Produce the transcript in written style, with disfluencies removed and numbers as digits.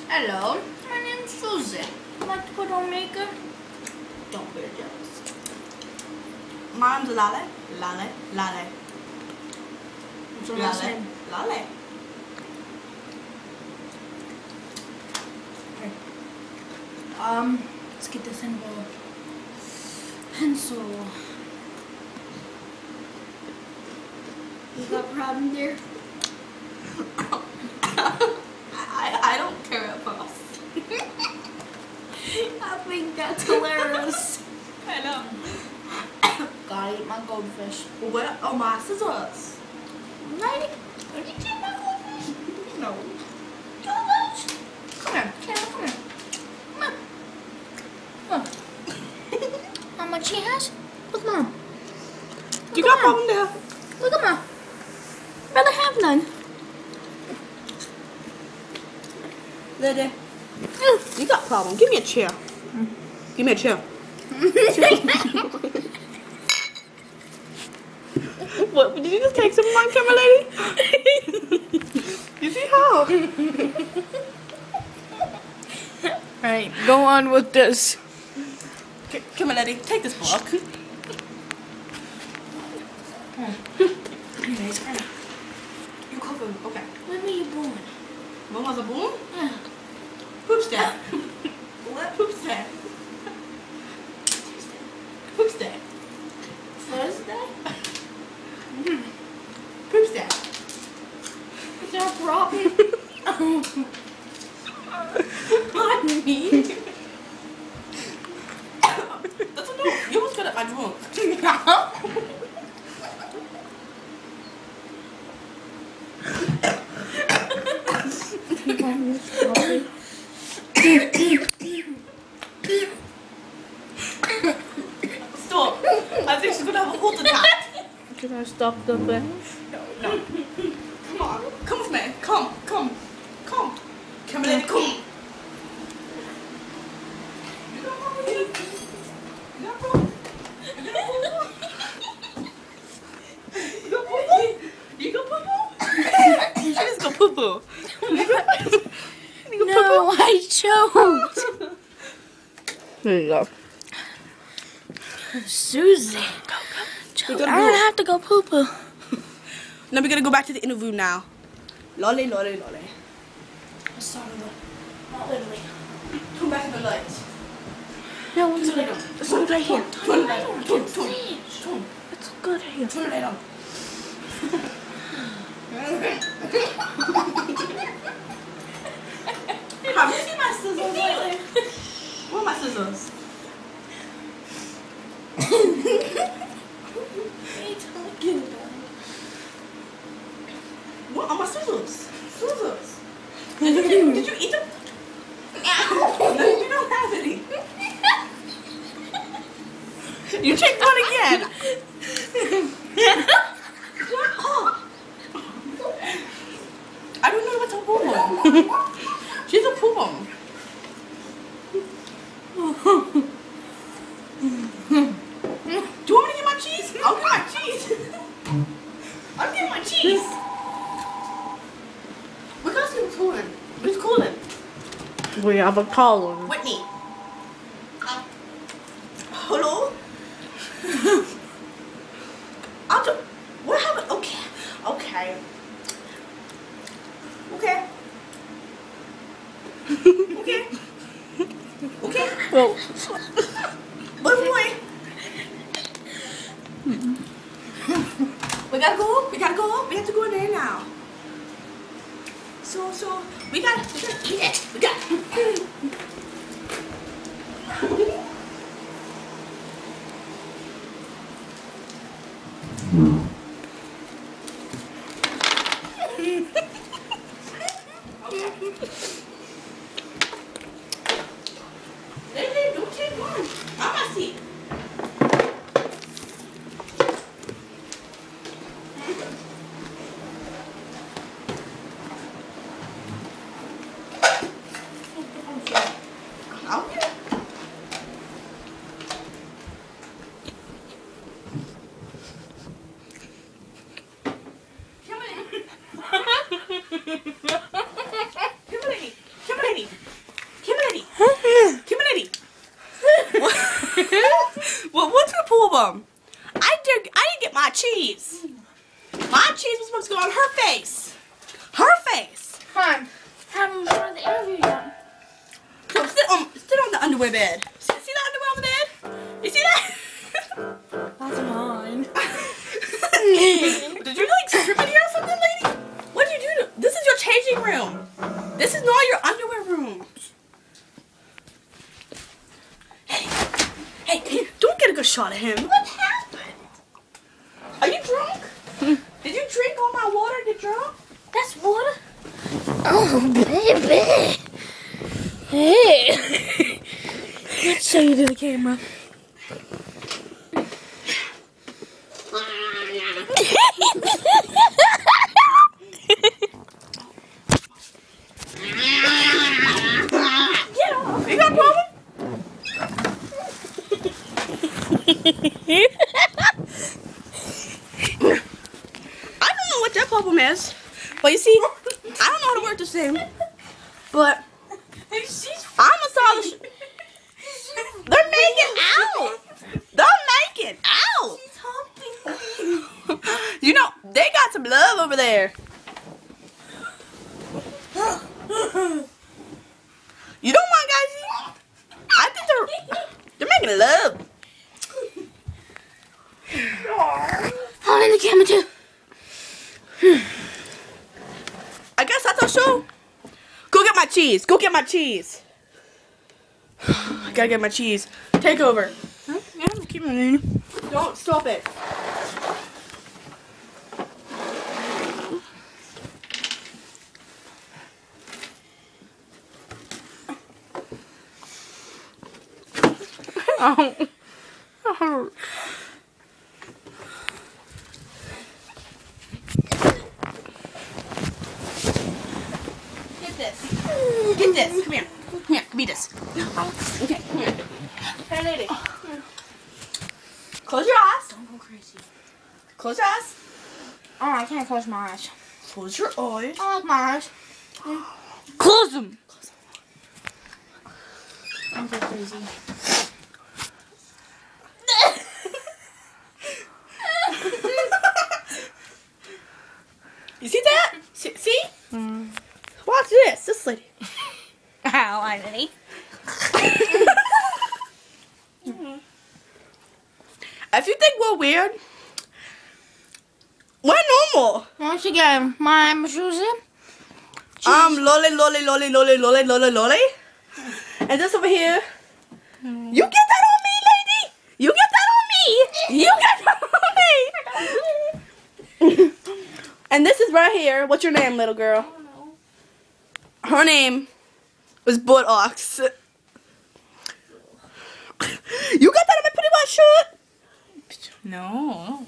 Hello, my name's Susie. Like to put on makeup? Don't be jealous. My name's Lale. Lale. Lale. What's your last name? Lale. Okay. Let's get this in the pencil. You got a problem there? I don't care about us. I think that's hilarious. I know. Gotta eat my goldfish. Where are my scissors? Lady, did you take my goldfish? No. Goldfish? Come here, Kayla, come here. Come on. How much she has? Look, Mom. You got a problem there? Look at Mom. Rather have none. Lady. You got a problem. Give me a chair. Give me a chair. What? Did you just take some of my camera, lady? You see how? Alright, go on with this. Come on, lady. Take this book. Anyways, You cover. Okay. when were you born? When was I born? Yeah. Poop's day. What? Poop's day. Poop's day. Thursday? Poop's day. Is there a problem? On me? That's a no. You almost got it. I drunk. Stop. I think she's gonna have a heart attack. Can I stop the bed? No. Come on. Come with me. Come. Come. Come. Come, lady. Come. You got a problem? You got a problem? You got a problem? You got poo-poo? You got poo-poo? She just got poo-poo. No, I choked. There you go. Susie. I don't have to go poo-poo. Now we're gonna go back to the interview now. Lolly, lolly, lolly. Sorry, not literally. Come back to the light. No one's Turn it on. It's good right here. Turn it on. Turn. It's good here. Turn it on. Have you seen my scissors lately? Where are my scissors? What are my scissors? Scissors. Did you eat them? No, you don't have any. You checked one again. Shut up. I don't know what's a poo-poo. She's a poo-poo. Do you want me to get my cheese? I'll get my cheese. I'll get my cheese. We gotta see who's calling. Who's calling? We have a caller. Whitney. Hello? What happened? Okay. Okay. Okay. Okay. Okay. Well, Boy. We gotta go. We gotta go. We have to go in there now. So we gotta eat it. We got. Lady, don't take one. Mama see. Okay. Kimberly. Kimberly. them. I didn't get my cheese. My cheese was supposed to go on her face. Her face. Fine. Haven't started the interview yet. So sit on the underwear bed. See the underwear on the bed? You see that? That's mine. Did you like strip it here or something, lady? What did you do? This is your changing room. This is not your underwear room. Hey, don't get a good shot at him. What happened? Are you drunk? Did you drink all my water and get drunk? That's water? Oh, baby. Hey. Let's show you to the camera. Get off. You got a problem? I don't know what that problem is. But you see, I don't know how to work this thing. But I'm a solid. They're making out. They're making out. You know, they got some love over there. You don't mind, guys? I think they're making love. I'm in the camera too. I guess that's our show. Go get my cheese. Go get my cheese. I gotta get my cheese. Take over. Huh? Yeah, keep it. Don't stop it. Oh. Get this. Come here. Come here. Give me this. Okay, come here. Hey, lady. Close your eyes. Don't go crazy. Close your eyes. Oh, I can't close my eyes. Close your eyes. I like my eyes. Close them. Don't go crazy. You see that? See? Watch this. This lady. Ow, I didn't. If you think we're weird, we're normal. Once again, my shoes in. Lolly, lolly, lolly, lolly, lolly, lolly, lolly. And this over here. You get that on me, lady. You get that on me. You get that on me. And this is right here. What's your name, little girl? I don't know. Her name was Buttocks. You got that on my pretty white shirt? No.